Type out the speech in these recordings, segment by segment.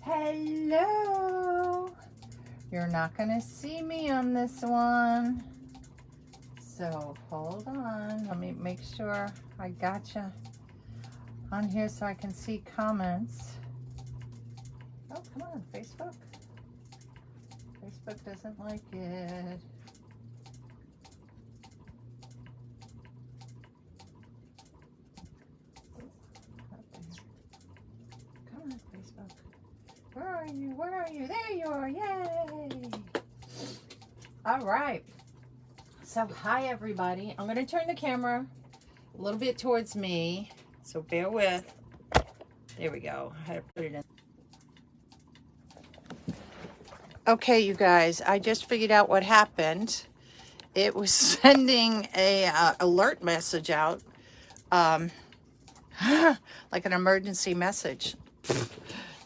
Hello. You're not gonna see me on this one. So hold on, let me make sure I got you on here so I can see comments. Oh, come on, Facebook. Facebook doesn't like it. Come on, Facebook. Where are you? Where are you? There you are. Yay! All right. So, hi, everybody. I'm going to turn the camera a little bit towards me. So, bear with. There we go. I had to put it in. Okay, you guys. I just figured out what happened. It was sending a alert message out. Like an emergency message.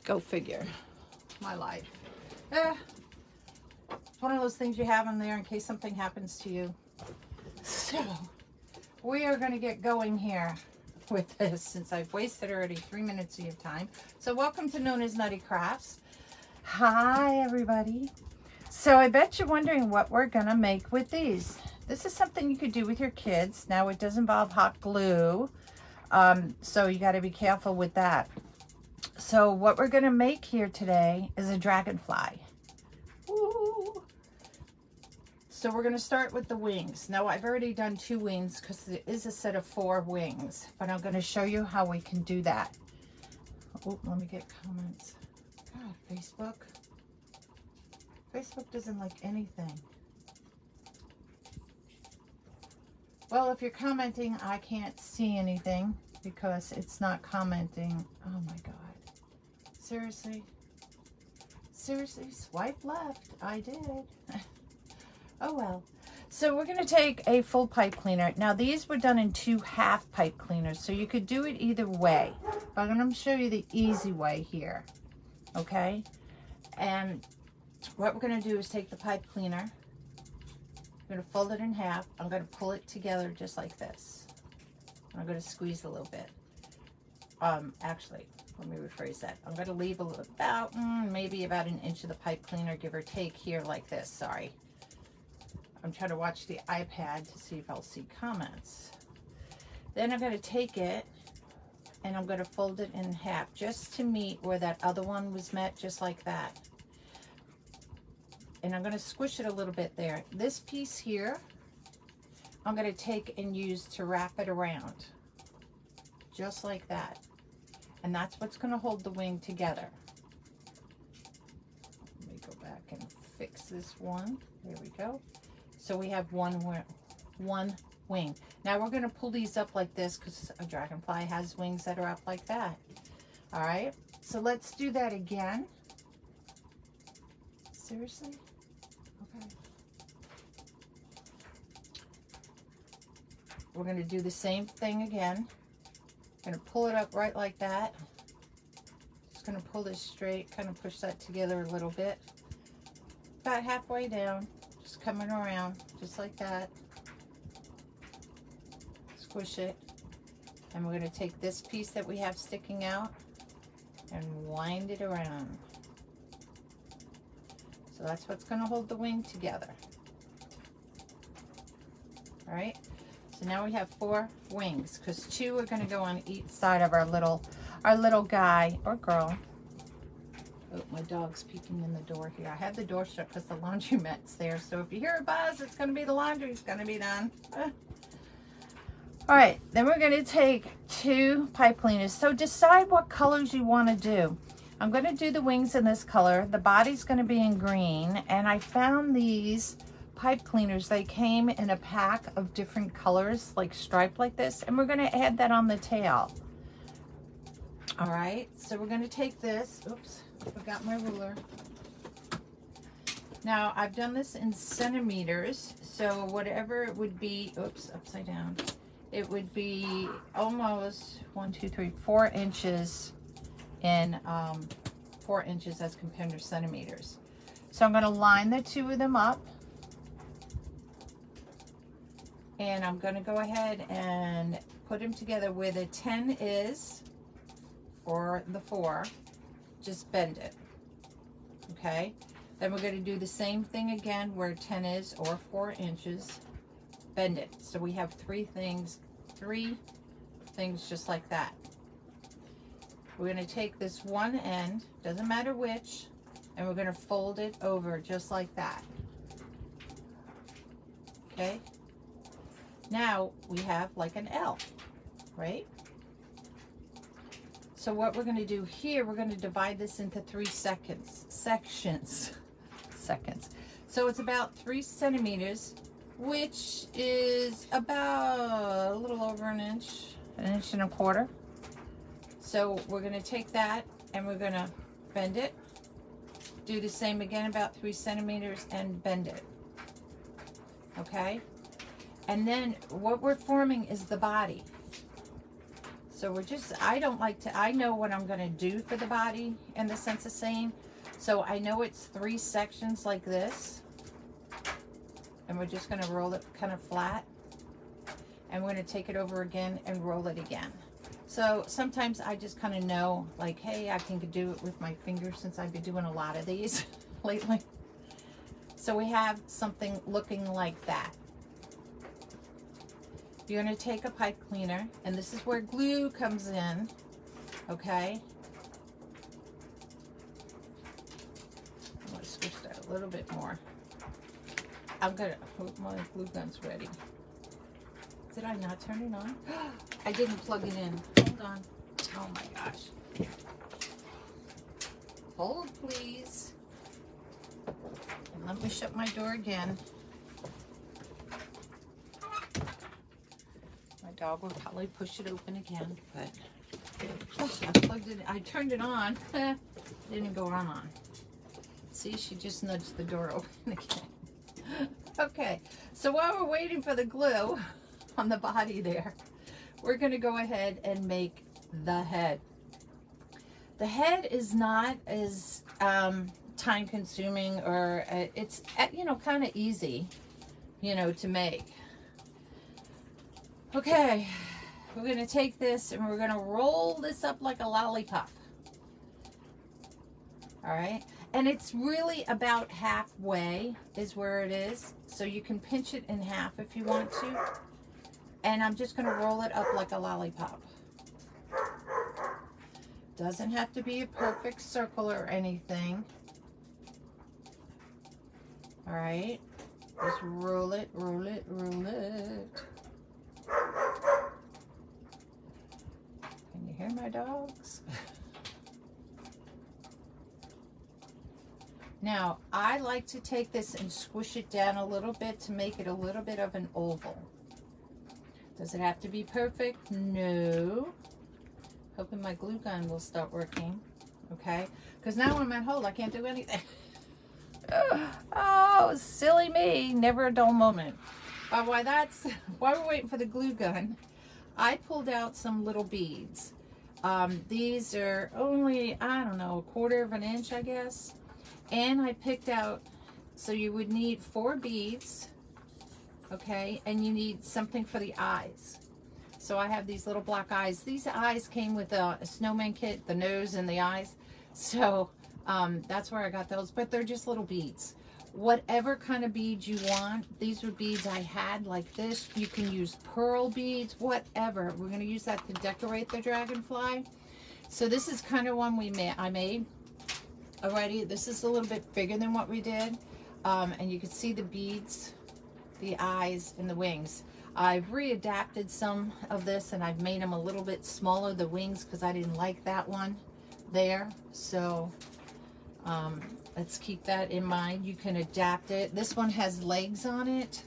Go figure. My life. It's one of those things you have in there in case something happens to you. So, we are going to get going here with this since I've wasted already 3 minutes of your time. So, welcome to NonnasNuttykrafts. Hi, everybody. So, I bet you're wondering what we're going to make with these. This is something you could do with your kids. Now, it does involve hot glue. So, you got to be careful with that. So, what we're going to make here today is a dragonfly. Ooh. So we're going to start with the wings. Now I've already done 2 wings because it is a set of 4 wings, but I'm going to show you how we can do that. Oh, let me get comments. God, Facebook. Facebook doesn't like anything. Well, if you're commenting, I can't see anything because it's not commenting. Oh my God. Seriously? Seriously, swipe left. I did. Oh well. So we're going to take a full pipe cleaner. Now these were done in 2 half pipe cleaners, so you could do it either way. But I'm going to show you the easy way here. Okay? And what we're going to do is take the pipe cleaner. I'm going to fold it in half. I'm going to pull it together just like this. I'm going to squeeze a little bit. Actually, let me rephrase that. I'm going to leave about maybe about 1 inch of the pipe cleaner, give or take, here like this. Sorry. I'm trying to watch the iPad to see if I'll see comments. Then I'm going to take it and I'm going to fold it in half just to meet where that other one was met, just like that. And I'm going to squish it a little bit there. This piece here, I'm going to take and use to wrap it around, just like that. And that's what's going to hold the wing together. Let me go back and fix this one. There we go. So we have one wing. Now we're going to pull these up like this because a dragonfly has wings that are up like that. All right. So let's do that again. Seriously? Okay. We're going to do the same thing again. Going to pull it up right like that. Just going to pull this straight, kind of push that together a little bit. About halfway down, just coming around, just like that. Squish it. And we're going to take this piece that we have sticking out and wind it around. So that's what's going to hold the wing together. All right. So now we have 4 wings because 2 are going to go on each side of our little guy or girl. Oh, my dog's peeking in the door here. I have the door shut because the laundromat's there. So if you hear a buzz, it's going to be the laundry's going to be done. All right, then we're going to take 2 pipe cleaners. So decide what colors you want to do. I'm going to do the wings in this color. The body's going to be in green. And I found these pipe cleaners. They came in a pack of different colors, like striped like this. And we're going to add that on the tail. All right, so we're going to take this. Oops, I forgot my ruler. Now, I've done this in centimeters. So whatever it would be, oops, upside down. It would be almost 4 inches in 4 inches as compared to centimeters. So I'm going to line the 2 of them up. And I'm going to go ahead and put them together where the 10 is, or the 4. Just bend it. okay? Then we're going to do the same thing again where 10 is, or 4 inches. Bend it. So we have 3 things just like that. We're going to take this one end, doesn't matter which, and we're going to fold it over just like that. Okay? Now we have like an L, right? So what we're going to do here, we're going to divide this into 3 sections. So it's about 3 centimeters, which is about a little over an inch and a quarter. So we're going to take that and we're going to bend it. Do the same again, about 3 centimeters, and bend it. Okay? And then what we're forming is the body. So we're just, I know what I'm going to do for the body in the sense of saying. So I know it's 3 sections like this. And we're just going to roll it kind of flat. And we're going to take it over again and roll it again. So sometimes I just kind of know, like, hey, I can do it with my fingers since I've been doing a lot of these lately. So we have something looking like that. You're going to take a pipe cleaner, and this is where glue comes in, okay? I'm going to switch that a little bit more. I'm going to hope my glue gun's ready. Did I not turn it on? I didn't plug it in. Hold on. Oh my gosh. Hold, please. And let me shut my door again. My dog will probably push it open again, but I plugged it. I turned it on. Didn't go on. See, she just nudged the door open again. Okay, so while we're waiting for the glue on the body there, we're going to go ahead and make the head. The head is not as time consuming, or it's, you know, kind of easy, you know, to make. Okay, we're going to take this and we're going to roll this up like a lollipop. All right, and it's really about halfway is where it is, so you can pinch it in half if you want to. And I'm just going to roll it up like a lollipop. Doesn't have to be a perfect circle or anything. All right, just roll it, roll it, roll it. Can you hear my dogs? Now, I like to take this and squish it down a little bit to make it a little bit of an oval. Does it have to be perfect? No. Hoping my glue gun will start working. Okay? Because now I'm at home, I can't do anything. Oh, silly me. Never a dull moment. While we're waiting for the glue gun, I pulled out some little beads. These are only, I don't know, 1/4 of an inch, I guess. And I picked out, so you would need 4 beads, okay, and you need something for the eyes. So I have these little black eyes. These eyes came with a snowman kit, the nose and the eyes. So that's where I got those, but they're just little beads. Whatever kind of beads you want, these were beads I had like this. You can use pearl beads, whatever. We're going to use that to decorate the dragonfly. So this is kind of one I made. Alrighty, this is a little bit bigger than what we did, and you can see the beads, the eyes, and the wings. I've readapted some of this, and I've made them a little bit smaller, the wings, because I didn't like that one there. So let's keep that in mind. You can adapt it. This one has legs on it.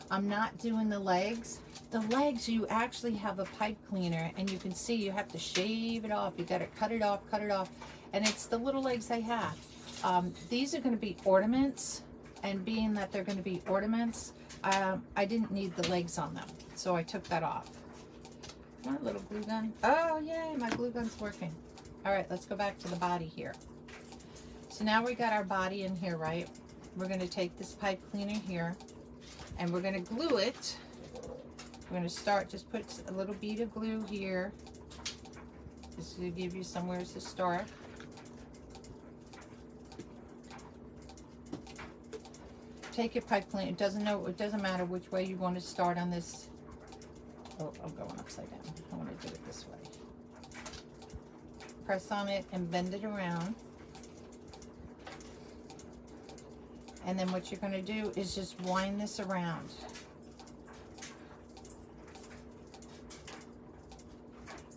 I'm not doing the legs. The legs, you actually have a pipe cleaner, and you can see you have to shave it off. You got to cut it off, and it's the little legs they have. These are going to be ornaments, and being that they're going to be ornaments, I didn't need the legs on them, so I took that off. My little glue gun. Oh yay, my glue gun's working. All right, let's go back to the body here. So now we got our body in here, right? We're going to take this pipe cleaner here, and we're going to glue it. We're going to start, just put a little bead of glue here, just to give you somewhere to start. take your pipe cleaner. It doesn't matter which way you want to start on this. Oh, I'm going upside down. I want to do it this way. Press on it and bend it around. And then what you're going to do is just wind this around.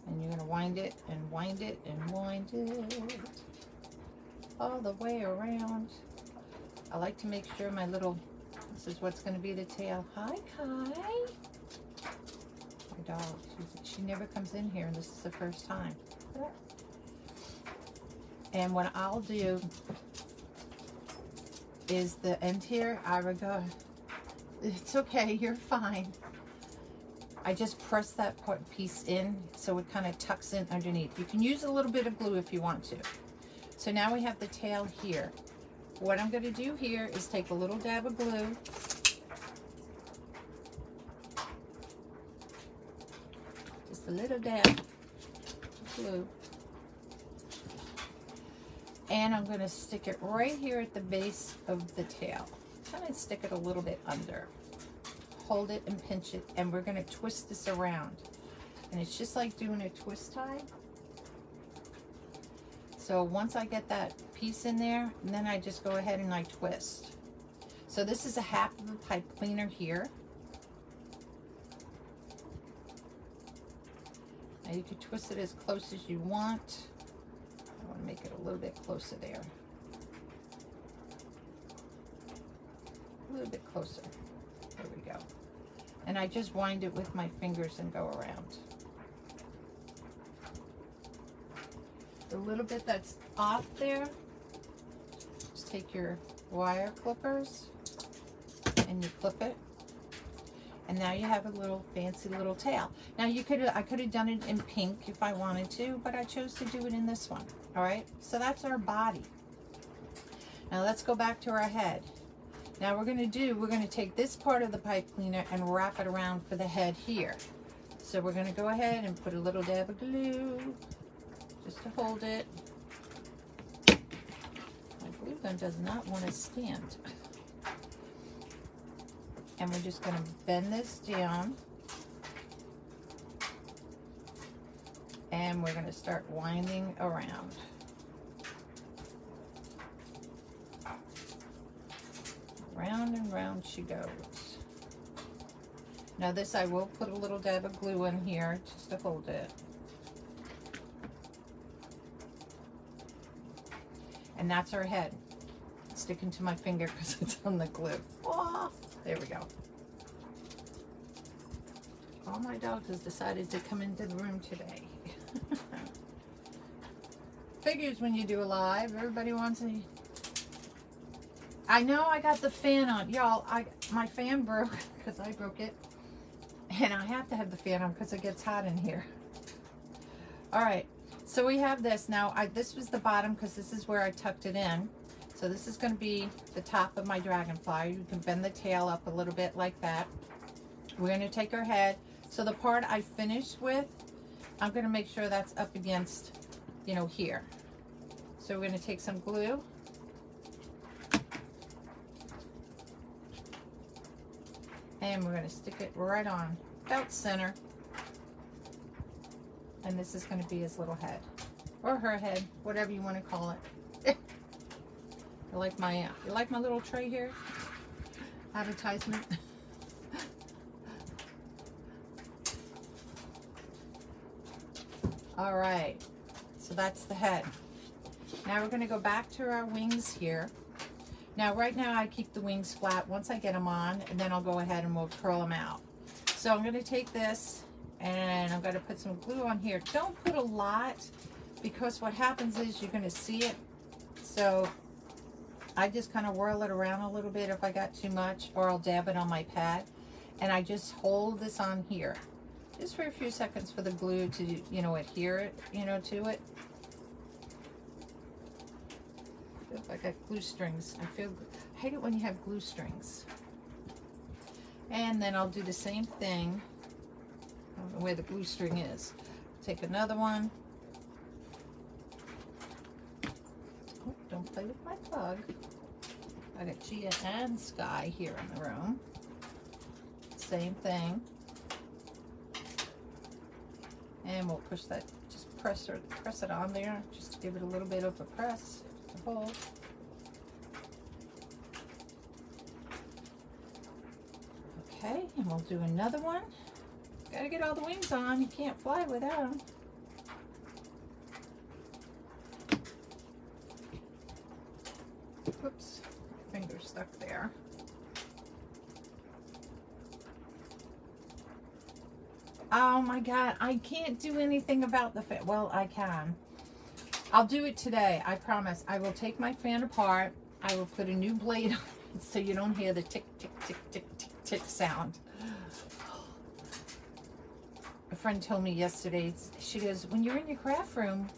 And you're going to wind it and wind it and wind it all the way around. I like to make sure my little, this is what's going to be the tail. Hi, Kai. My dog, she never comes in here, and this is the first time. And what I'll do is the end here, I would go, it's okay, you're fine. I just press that piece in so it kind of tucks in underneath. You can use a little bit of glue if you want to. So now we have the tail here. What I'm going to do here is take a little dab of glue. Just a little dab of glue. And I'm going to stick it right here at the base of the tail. Kind of stick it a little bit under. Hold it and pinch it, and we're going to twist this around. And it's just like doing a twist tie. So once I get that piece in there, and then I just go ahead and I twist. So this is a half of a pipe cleaner here. Now you can twist it as close as you want. I want to make it a little bit closer there. A little bit closer. There we go. And I just wind it with my fingers and go around. The little bit that's off there, just take your wire clippers and you clip it. And now you have a little fancy little tail. Now I could have done it in pink if I wanted to, but I chose to do it in this one. All right, so that's our body. Now let's go back to our head. Now we're going to take this part of the pipe cleaner and wrap it around for the head here. So we're going to go ahead and put a little dab of glue just to hold it. My glue gun does not want to stand. And we're just going to bend this down. And we're going to start winding around. Round and round she goes. Now this, I will put a little dab of glue in here just to hold it. And that's our head. It's sticking to my finger because it's on the glue. Oh, there we go. All my dogs has decided to come into the room today. Figures when you do a live, everybody wants to. I know I got the fan on. Y'all, my fan broke because I broke it. And I have to have the fan on because it gets hot in here. All right, so we have this. Now, this was the bottom because this is where I tucked it in. So this is going to be the top of my dragonfly. You can bend the tail up a little bit like that. We're going to take our head. So the part I finished with, I'm going to make sure that's up against, you know, here. So we're going to take some glue. And we're going to stick it right on, about center. And this is going to be his little head. Or her head, whatever you want to call it. You like my little tray here? Advertisement. All right, so that's the head. Now we're going to go back to our wings here. Now right now I keep the wings flat once I get them on, and then I'll go ahead and we'll curl them out. So I'm going to take this and I'm going to put some glue on here. Don't put a lot because what happens is you're going to see it. So I just kind of whirl it around a little bit if I got too much, or I'll dab it on my pad. And I just hold this on here just for a few seconds for the glue to, you know, adhere it, you know, to it. I feel like I got glue strings. I hate it when you have glue strings. And then I'll do the same thing. I don't know where the glue string is. Take another one. Oh, don't play with my plug. I got Gia and Sky here in the room. Same thing. And we'll push that, just press it on there, just to give it a little bit of a press to hold. Okay, and we'll do another one. Gotta get all the wings on, you can't fly without them. Oops, my finger stuck there. Oh my God, I can't do anything about the fan. Well, I can. I'll do it today, I promise. I will take my fan apart. I will put a new blade on it so you don't hear the tick, tick, tick, tick, tick, tick sound. A friend told me yesterday, she goes, when you're in your craft room,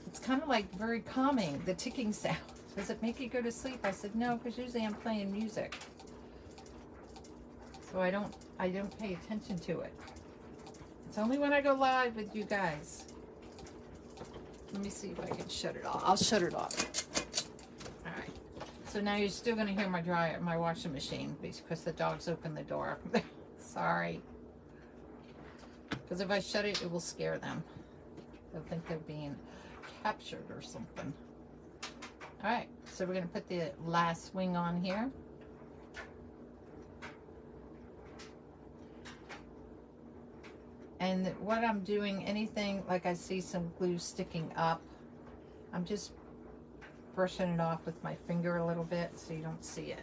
it's kind of like very calming, the ticking sound. Does it make you go to sleep? I said, no, because usually I'm playing music. So I don't pay attention to it. It's only when I go live with you guys. Let me see if I can shut it off. I'll shut it off. All right. So now you're still going to hear my washing machine because the dogs opened the door. Sorry. Because if I shut it, it will scare them. They'll think they're being captured or something. All right. So we're going to put the last wing on here. And what I'm doing, anything like I see some glue sticking up, I'm just brushing it off with my finger a little bit so you don't see it.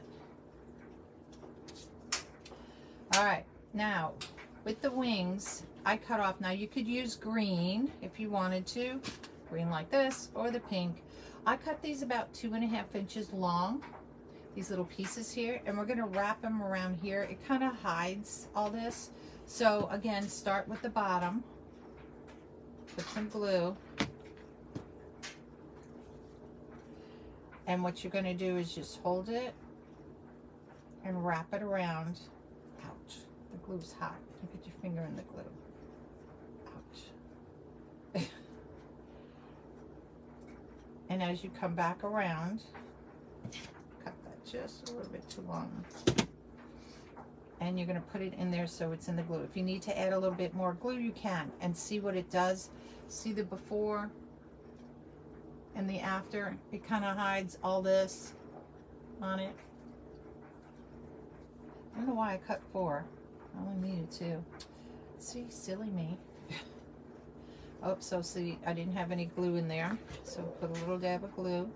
All right, now with the wings, I cut off. Now you could use green if you wanted to, green like this, or the pink. I cut these about 2.5 inches long, these little pieces here, and we're gonna wrap them around here. It kind of hides all this. So again, start with the bottom, put some glue, and what you're going to do is just hold it and wrap it around. Ouch, the glue's hot. You put your finger in the glue. Ouch. And as you come back around, cut that just a little bit too long. And you're going to put it in there so it's in the glue. If you need to add a little bit more glue, you can. And see what it does. See the before and the after. It kind of hides all this on it. I don't know why I cut 4. I only needed 2. See, silly me. Oh, so see, I didn't have any glue in there. So put a little dab of glue.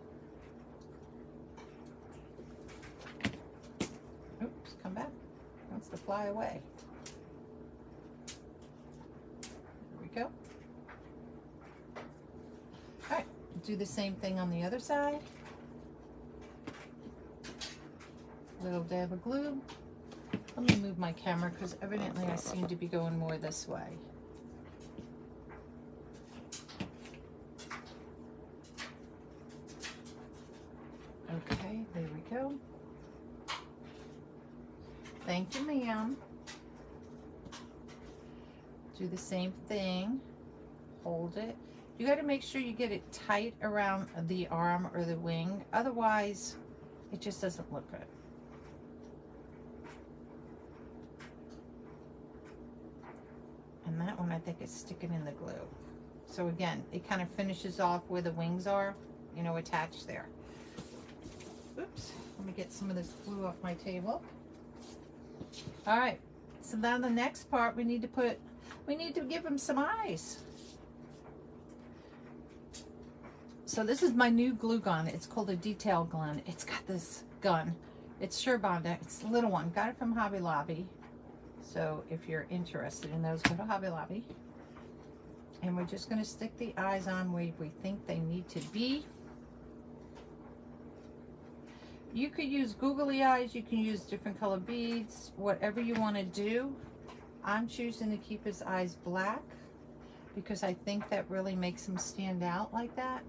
Oops, come back. Wants to fly away. There we go. All right, do the same thing on the other side. Little dab of glue. Let me move my camera because evidently I seem to be going more this way. Okay, there we go. Thank you, ma'am. Do the same thing. Hold it. You got to make sure you get it tight around the arm or the wing. Otherwise, it just doesn't look good. And that one, I think, is sticking in the glue. So again, it kind of finishes off where the wings are, you know, attached there. Oops. Let me get some of this glue off my table. All right, so now the next part we need to give them some eyes. So this is my new glue gun. It's called a detail gun. It's got this gun. It's Surebond. It's a little one. Got it from Hobby Lobby. So if you're interested in those, go to Hobby Lobby. And we're just going to stick the eyes on where we think they need to be. You could use googly eyes, you can use different color beads, whatever you want to do. I'm choosing to keep his eyes black because I think that really makes him stand out like that.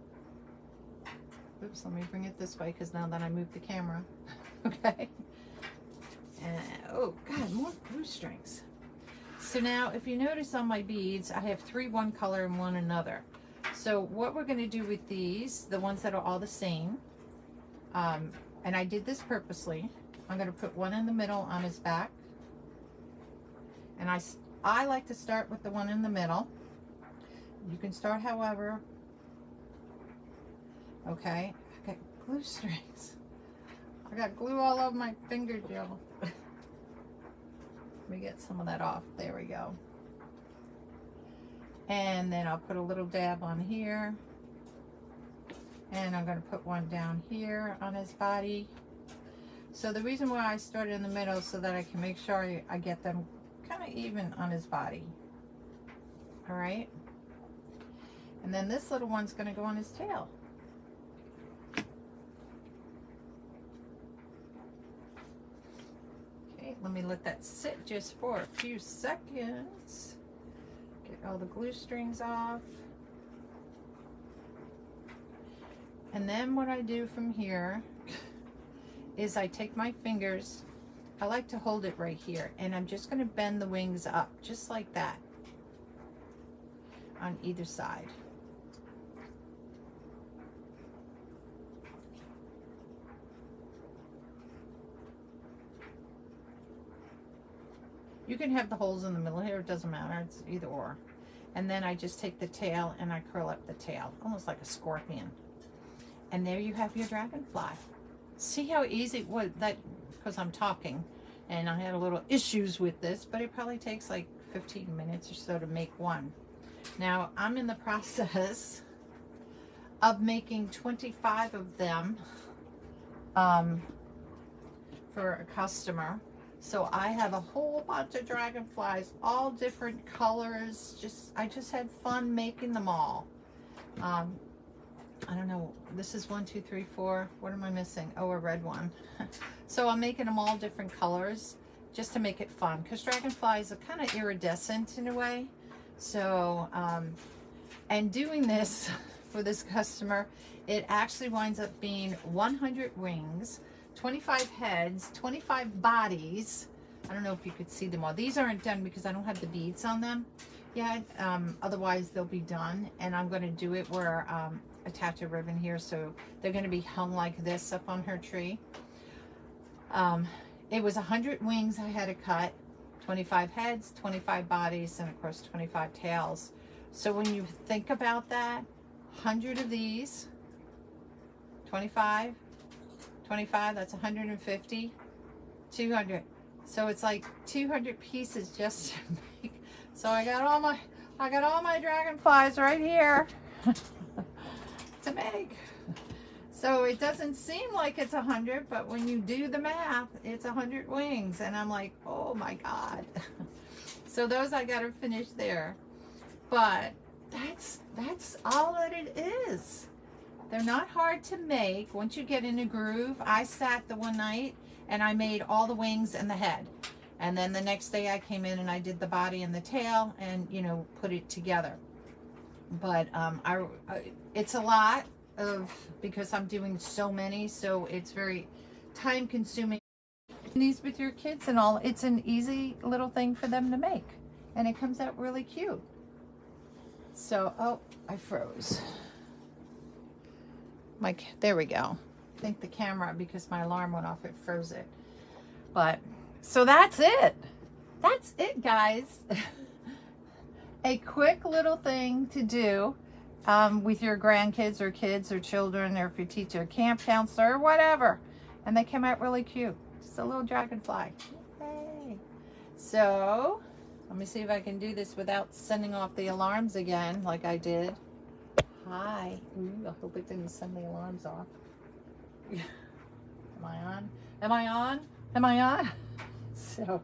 Oops, let me bring it this way because now that I moved the camera. Okay. And, oh God, more glue strings. So now if you notice on my beads, I have 3 one color and 1 another. So what we're going to do with these, the ones that are all the same, and I did this purposely. I'm going to put one in the middle on his back. And I like to start with the one in the middle. You can start however. Okay, I got glue strings. I got glue all over my finger, Jill. Let me get some of that off. There we go. And then I'll put a little dab on here. And I'm going to put one down here on his body. So the reason why I started in the middle is so that I can make sure I get them kind of even on his body. All right. And then this little one's going to go on his tail. Okay, let me let that sit just for a few seconds. Get all the glue strings off. And then what I do from here is I take my fingers, I like to hold it right here, and I'm just going to bend the wings up just like that on either side. You can have the holes in the middle here, it doesn't matter, it's either or. And then I just take the tail and I curl up the tail, almost like a scorpion. And there you have your dragonfly. See how easy it was, that, because I'm talking and I had a little issues with this, but it probably takes like 15 minutes or so to make one. Now I'm in the process of making 25 of them for a customer. So I have a whole bunch of dragonflies, all different colors. I just had fun making them all. I don't know, this is 1, 2, 3, 4. What am I missing? Oh, a red one. So I'm making them all different colors just to make it fun, because dragonflies are kind of iridescent in a way. So, and doing this for this customer, it actually winds up being 100 wings, 25 heads, 25 bodies. I don't know if you could see them all. These aren't done because I don't have the beads on them yet. Otherwise they'll be done. And I'm going to do it where attach a ribbon here, so they're going to be hung like this up on her tree. It was 100 wings I had to cut, 25 heads, 25 bodies, and of course 25 tails. So when you think about that, 100 of these, 25, that's 150, 200. So it's like 200 pieces just to make. So I got all my dragonflies right here to make. So it doesn't seem like it's 100, but when you do the math, it's 100 wings. And I'm like, oh my God. So those I got to finish there. But that's all that it is. They're not hard to make once you get in a groove. I sat the one night and I made all the wings and the head. And then the next day I came in and I did the body and the tail and, you know, put it together. But it's a lot of, because I'm doing so many, so it's very time consuming. These with your kids and all, it's an easy little thing for them to make. And it comes out really cute. So, oh, I froze. There we go. I think the camera, because my alarm went off, it froze it. But, so that's it. That's it, guys. A quick little thing to do with your grandkids or kids or children, or if you teach a camp counselor or whatever. And they came out really cute. Just a little dragonfly. Yay. So, let me see if I can do this without sending off the alarms again like I did. Hi. Ooh, I hope it didn't send the alarms off. Am I on? Am I on? Am I on? So,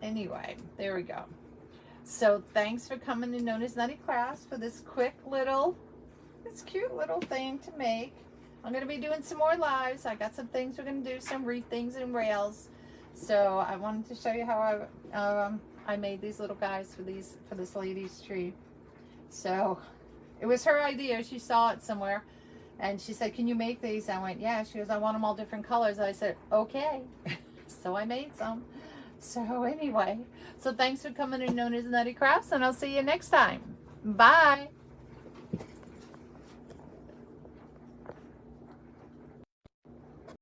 anyway, there we go. So, thanks for coming to NonnasNuttykrafts for this quick little, this cute little thing to make. I'm going to be doing some more lives. I got some things we're going to do, some wreath things and rails. So, I wanted to show you how I made these little guys for this lady's tree. So it was her idea. She saw it somewhere and she said, can you make these? I went, yeah. She goes, I want them all different colors. I said, okay. So I made some. So anyway, so thanks for coming to NonnasNuttykrafts, and I'll see you next time. Bye.